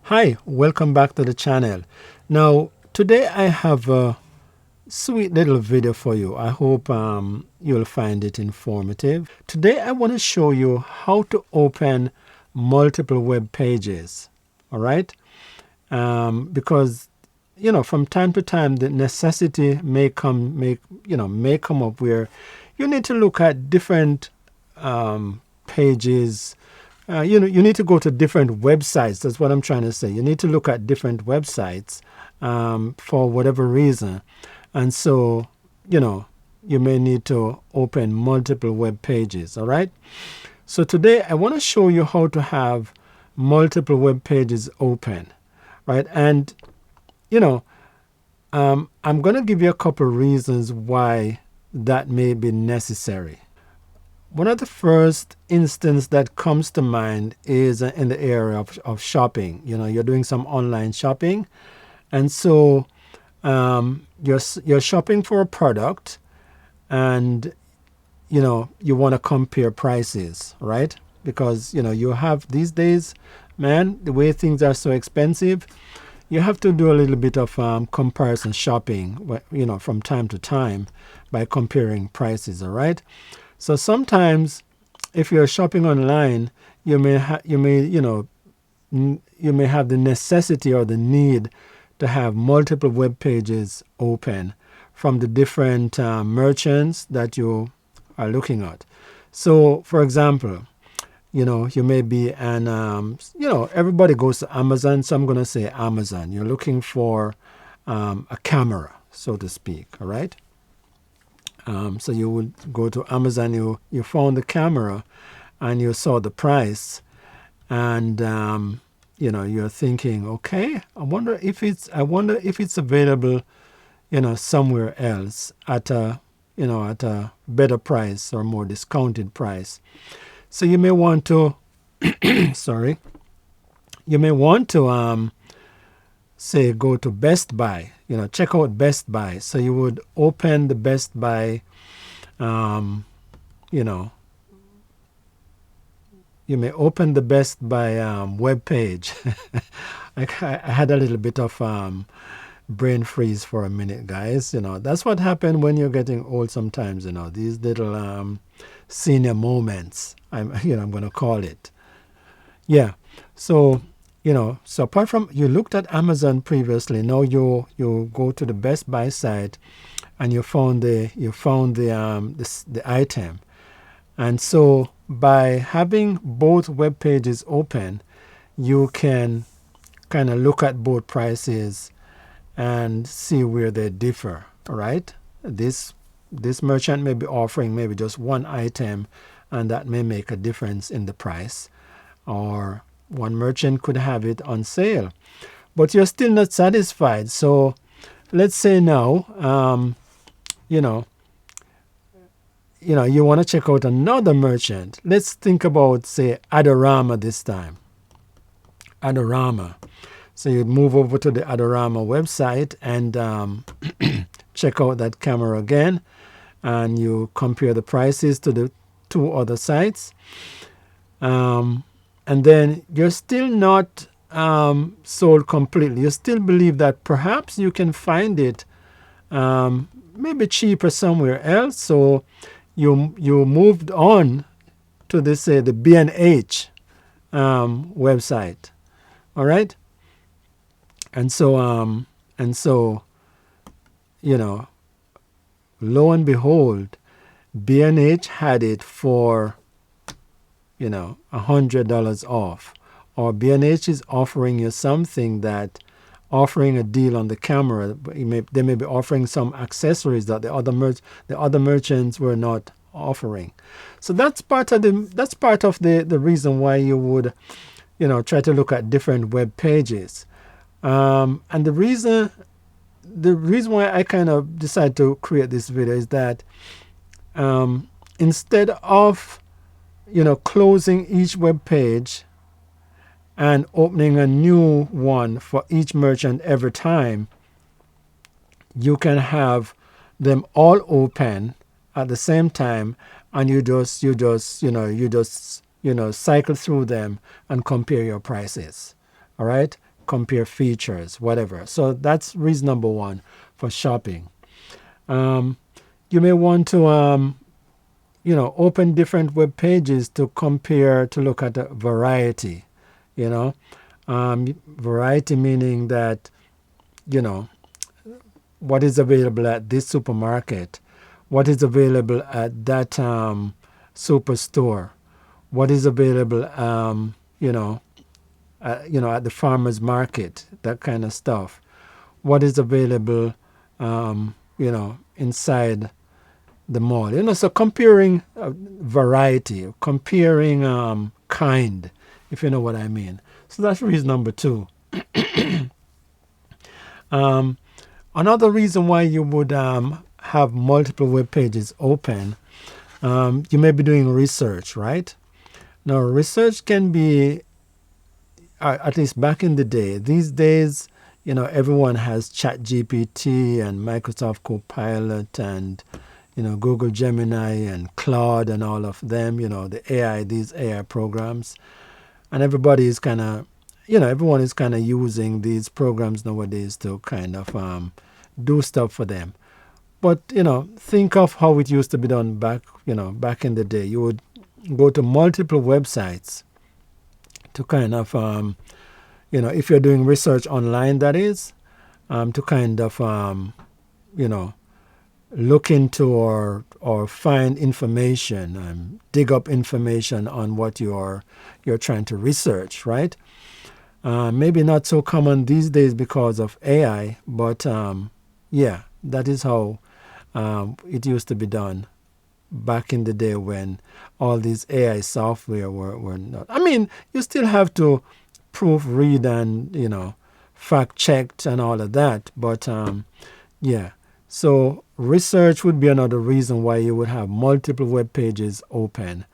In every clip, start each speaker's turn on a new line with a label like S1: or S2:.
S1: Hi, welcome back to the channel. Now, today I have a sweet little video for you. I hope you'll find it informative. Today I want to show you how to open multiple web pages. All right? Because from time to time the necessity may come up where you need to look at different pages. You need to go to different websites. That's what I'm trying to say. You need to look at different websites for whatever reason. And so, you may need to open multiple web pages. All right. So today I want to show you how to have multiple web pages open. Right. And, I'm going to give you a couple reasons why that may be necessary. One of the first instance that comes to mind is in the area of shopping. You're doing some online shopping, and so you're shopping for a product, and you want to compare prices, right? Because you have these days, man, the way things are so expensive, you have to do a little bit of comparison shopping, from time to time by comparing prices, all right? So sometimes, if you're shopping online, you may have the necessity or the need to have multiple web pages open from the different merchants that you are looking at. So, for example, you may be everybody goes to Amazon, so I'm going to say Amazon. You're looking for a camera, so to speak, all right? So you would go to Amazon, you found the camera and you saw the price, and you're thinking, okay, I wonder if it's available, somewhere else at a better price or more discounted price. So you may want to say go to Best Buy, check out Best Buy. So you would open the Best Buy, you may open the Best Buy web page. I had a little bit of brain freeze for a minute, guys. That's what happened when you're getting old sometimes, these little senior moments, I'm going to call it. Yeah. So, so apart from you looked at Amazon previously, now you go to the Best Buy site and you found the item. And so by having both web pages open, you can kind of look at both prices and see where they differ. All right? This merchant may be offering maybe just one item, and that may make a difference in the price. Or one merchant could have it on sale, but you're still not satisfied. So let's say now, you want to check out another merchant. Let's think about, say, Adorama this time. Adorama. So you'd move over to the Adorama website and check out that camera again, and you compare the prices to the two other sites. And then you're still not sold completely. You still believe that perhaps you can find it maybe cheaper somewhere else. So you moved on to the B&H website. All right. And so lo and behold, B&H had it for $100 off, or B&H is offering you something offering a deal on the camera. They may be offering some accessories that the other merchants were not offering. So that's part of the reason why you would try to look at different web pages. And the reason why I kind of decided to create this video is that instead of closing each web page and opening a new one for each merchant every time, you can have them all open at the same time, and you just cycle through them and compare your prices. All right. compare features, whatever. So that's reason number one for shopping. You may want to open different web pages to compare, to look at a variety. Variety meaning that what is available at this supermarket, what is available at that superstore, what is available at the farmer's market, that kind of stuff, what is available inside the mall. So comparing variety, comparing kind, if you know what I mean. So that's reason number two. Another reason why you would have multiple web pages open, you may be doing research, right? Now, research can be, at least back in the day, these days, everyone has ChatGPT and Microsoft Copilot and, Google Gemini and Claude and all of them, these AI programs. And everybody is kind of, everyone is kind of using these programs nowadays to kind of do stuff for them. But, think of how it used to be done back in the day. You would go to multiple websites to kind of, if you're doing research online, that is, to kind of, look into or find information, dig up information on what you're trying to research, right? Maybe not so common these days because of AI, but that is how it used to be done back in the day when all these AI software were not. I mean, you still have to proofread and, fact checked and all of that, but so research would be another reason why you would have multiple web pages open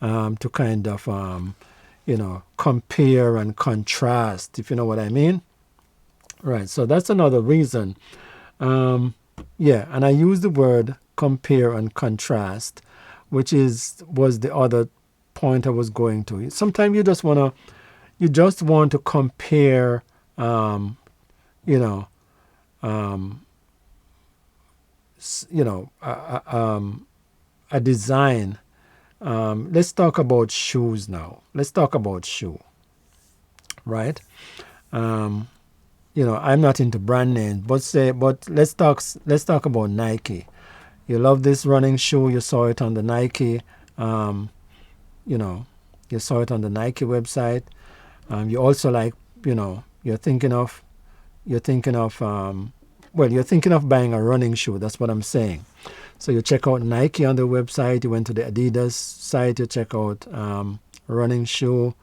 S1: to kind of, compare and contrast, if you know what I mean. Right, so that's another reason. And I use the word compare and contrast, which was the other point I was going to. Sometimes you just want to compare, a design. Let's talk about shoes now. Let's talk about shoe, right? I'm not into brand names, but let's talk about Nike. You love this running shoe. You saw it on the Nike, you saw it on the Nike website. You also like, you're thinking of buying a running shoe. That's what I'm saying. So you check out Nike on the website. You went to the Adidas site. You check out running shoe.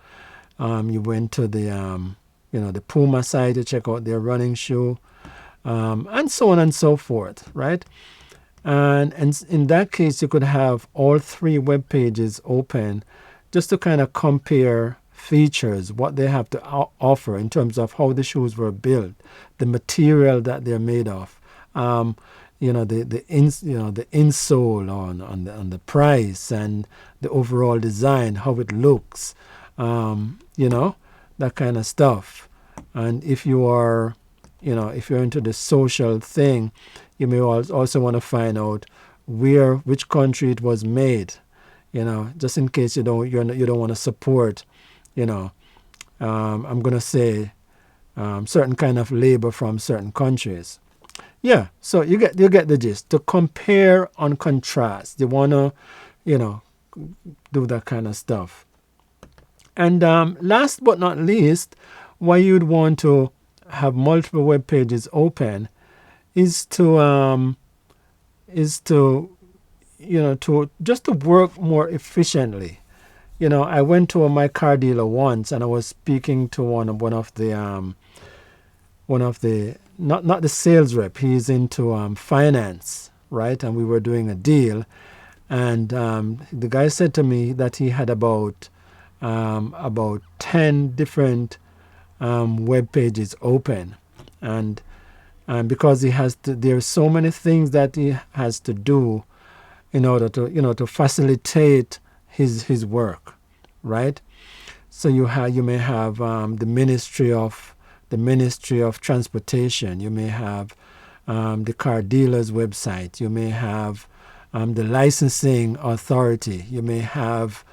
S1: You went to the the Puma site. You check out their running shoe, and so on and so forth, right? And in that case, you could have all three web pages open, just to kind of compare features, what they have to offer in terms of how the shoes were built, the material that they're made of, the insole on the price and the overall design, how it looks, that kind of stuff. And if you are, if you're into the social thing, you may also want to find out which country it was made, just in case you don't want to support, I'm going to say certain kind of labor from certain countries. Yeah, so you get the gist. To compare and contrast, you want to, do that kind of stuff. And last but not least, why you'd want to have multiple web pages open is to just to work more efficiently. I went to my car dealer once, and I was speaking to one of the not the sales rep. He's into finance, right? And we were doing a deal, and the guy said to me that he had about 10 different web pages open, and because there are so many things that he has to do in order to facilitate his work, right? So you may have the Ministry of the Ministry of Transportation. You may have the car dealer's website. You may have the licensing authority. You may have,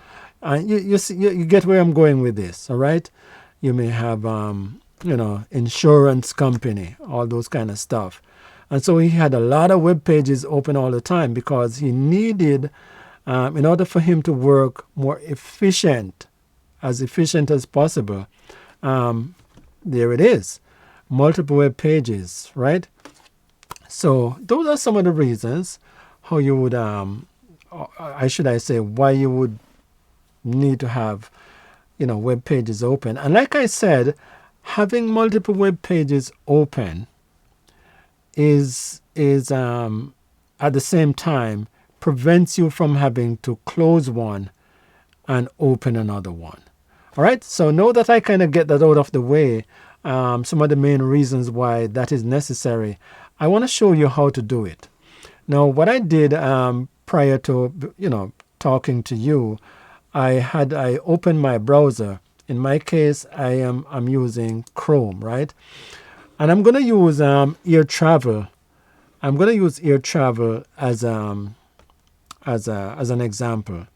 S1: you get where I'm going with this, all right? You may have, insurance company, all those kind of stuff. And so he had a lot of web pages open all the time because he needed, in order for him to work more efficient as possible, there it is, multiple web pages, right? So those are some of the reasons how you would, why you would need to have, web pages open. And like I said, having multiple web pages open is at the same time prevents you from having to close one and open another one. All right. So now that I kind of get that out of the way, some of the main reasons why that is necessary, I want to show you how to do it. Now, what I did prior to talking to you, I opened my browser. In my case, I'm using Chrome, right? And I'm going to use Air Travel. I'm going to use Air Travel as an example.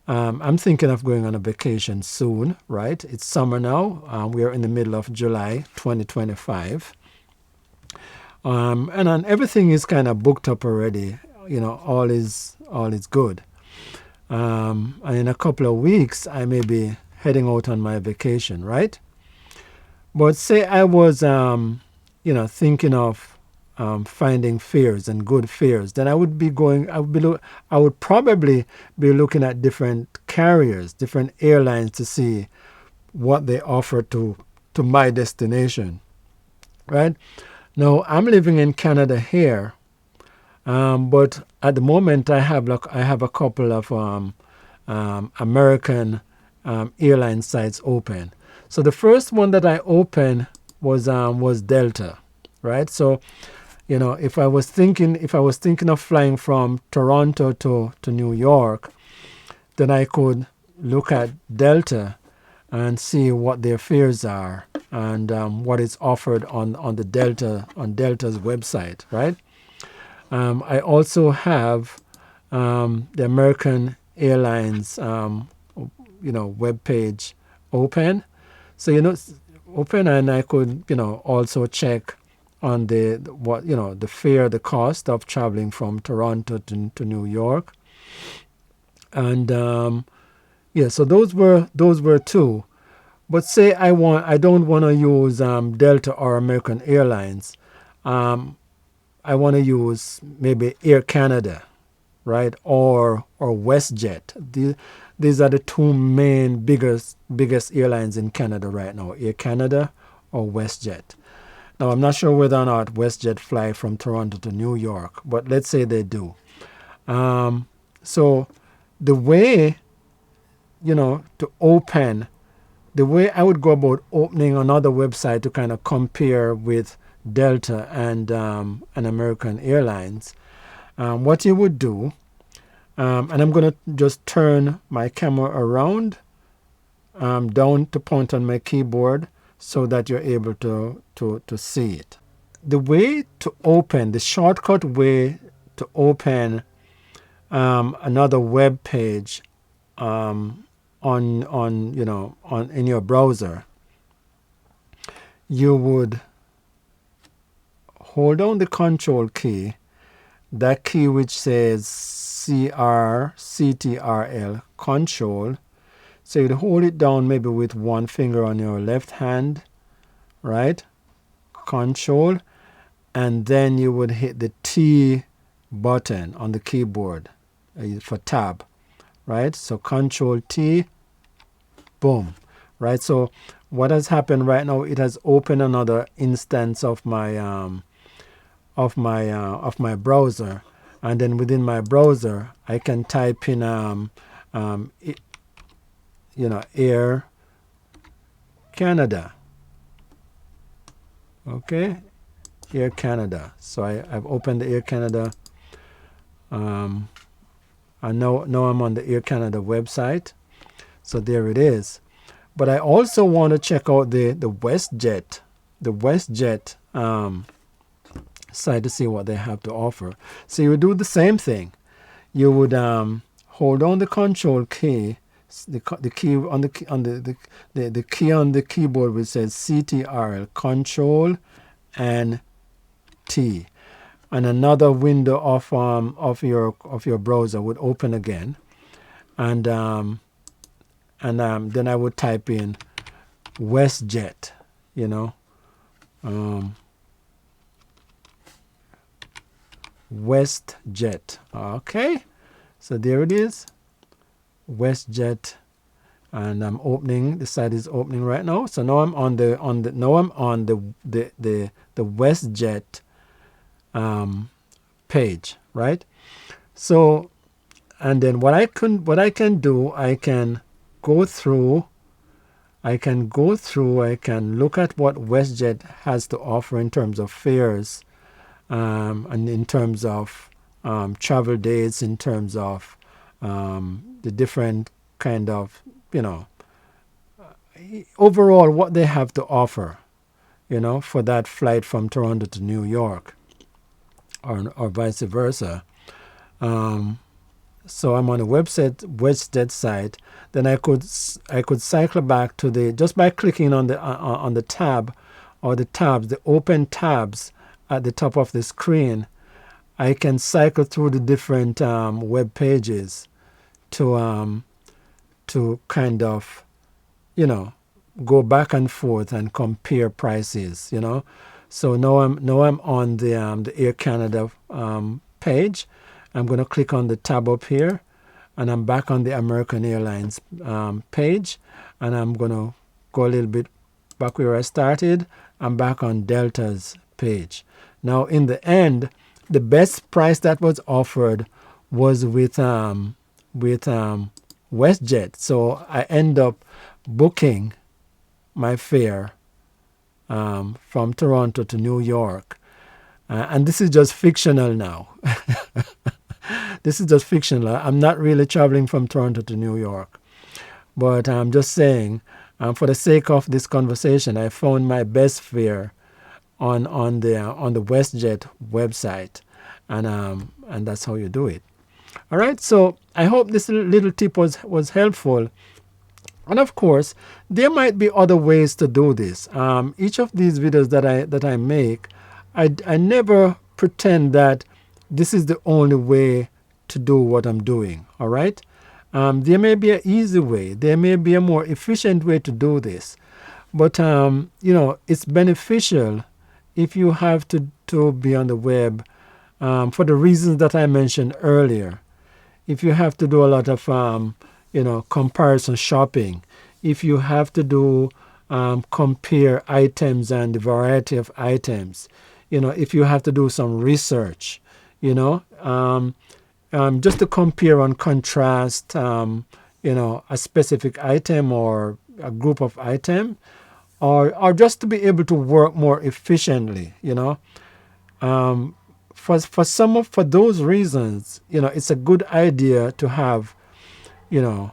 S1: I'm thinking of going on a vacation soon, right? It's summer now. We are in the middle of July 2025. And everything is kind of booked up already. All is good. And in a couple of weeks, I may be heading out on my vacation, right? But say I was, thinking of finding fares and good fares, then I would probably be looking at different carriers, different airlines to see what they offer to my destination, right? Now, I'm living in Canada here, but at the moment I have a couple of American airline sites open. So the first one that I opened was Delta, right? So, if I was thinking of flying from Toronto to New York, then I could look at Delta and see what their fares are and what is offered on Delta's website, right? I also have the American Airlines web page open. So open, and I could also check on the fare, the cost of traveling from Toronto to New York, and so those were two. But say I don't want to use Delta or American Airlines. I want to use maybe Air Canada, right, or WestJet. These are the two main biggest airlines in Canada right now, Air Canada or WestJet. Now, I'm not sure whether or not WestJet fly from Toronto to New York, but let's say they do. So the way, the way I would go about opening another website to kind of compare with Delta and American Airlines, what you would do, and I'm going to just turn my camera around down to point on my keyboard so that you're able to see it. The shortcut way to open another web page in your browser, you would hold down the Control key, that key which says CTRL, Control. So you'd hold it down maybe with one finger on your left hand, right? Control, and then you would hit the T button on the keyboard for tab, right? So Control T, boom, right? So what has happened right now? It has opened another instance of my browser, and then within my browser I can type in Air Canada. Okay, Air Canada. So I've opened the Air Canada, and now I'm on the Air Canada website. So there it is. But I also want to check out the WestJet the WestJet site to see what they have to offer. So you would do the same thing. You would hold on the control key, the key on the key on the keyboard which says CTRL, control and T, and another window of your browser would open again, and then I would type in WestJet, WestJet. Okay, so there it is, WestJet, and I'm opening. The site is opening right now. So now I'm on the WestJet page, right? So, and then what I can do, I can go through. I can look at what WestJet has to offer in terms of fares, and in terms of travel dates, in terms of the different kind of, overall what they have to offer, for that flight from Toronto to New York, or vice versa. So I'm on the WestJet site. Then I could cycle back to just by clicking on the tab, or the tabs, the open tabs at the top of the screen. I can cycle through the different web pages to kind of, go back and forth and compare prices. So now I'm on the Air Canada page. I'm going to click on the tab up here, and I'm back on the American Airlines page, and I'm going to go a little bit back where I started. I'm back on Delta's page. Now, in the end, the best price that was offered was with WestJet. So I end up booking my fare from Toronto to New York. And this is just fictional now. This is just fictional. I'm not really traveling from Toronto to New York. But I'm just saying, for the sake of this conversation, I found my best fare on the WestJet website. And that's how you do it. All right, so I hope this little tip was helpful. And of course, there might be other ways to do this. Each of these videos that I make, I never pretend that this is the only way to do what I'm doing. All right, there may be an easy way. There may be a more efficient way to do this. But it's beneficial if you have to be on the web for the reasons that I mentioned earlier. If you have to do a lot of comparison shopping, if you have to do compare items and the variety of items, if you have to do some research, just to compare and contrast, a specific item or a group of items, or just to be able to work more efficiently, for those reasons, it's a good idea to have, it's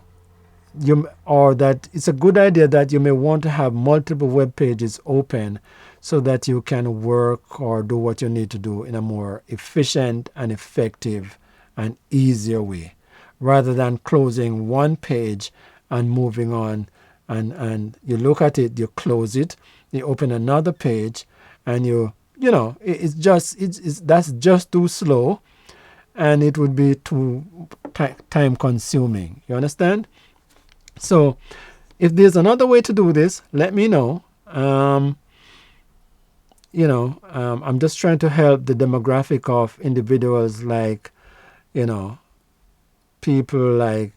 S1: a good idea that you may want to have multiple web pages open so that you can work or do what you need to do in a more efficient and effective and easier way, rather than closing one page and moving on. And you look at it, you close it, you open another page, and that's just too slow, and it would be too time consuming. You understand? So if there's another way to do this, let me know. I'm just trying to help the demographic of individuals like, people who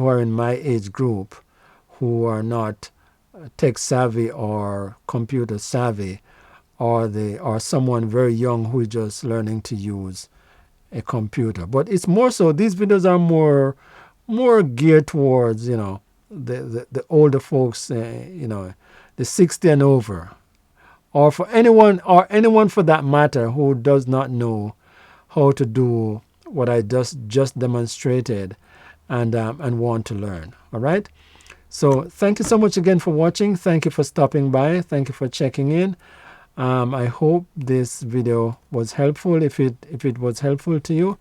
S1: are in my age group who are not tech savvy or computer savvy, or someone very young who is just learning to use a computer. But it's more so, these videos are more geared towards, the older folks, the 60 and over, or for anyone for that matter who does not know how to do what I just demonstrated and want to learn. All right. So thank you so much again for watching. Thank you for stopping by. Thank you for checking in. I hope this video was helpful. If it was helpful to you,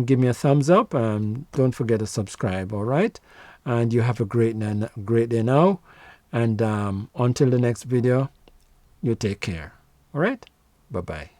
S1: give me a thumbs up. Don't forget to subscribe. All right, and you have a great day now. And until the next video, you take care. All right, bye bye.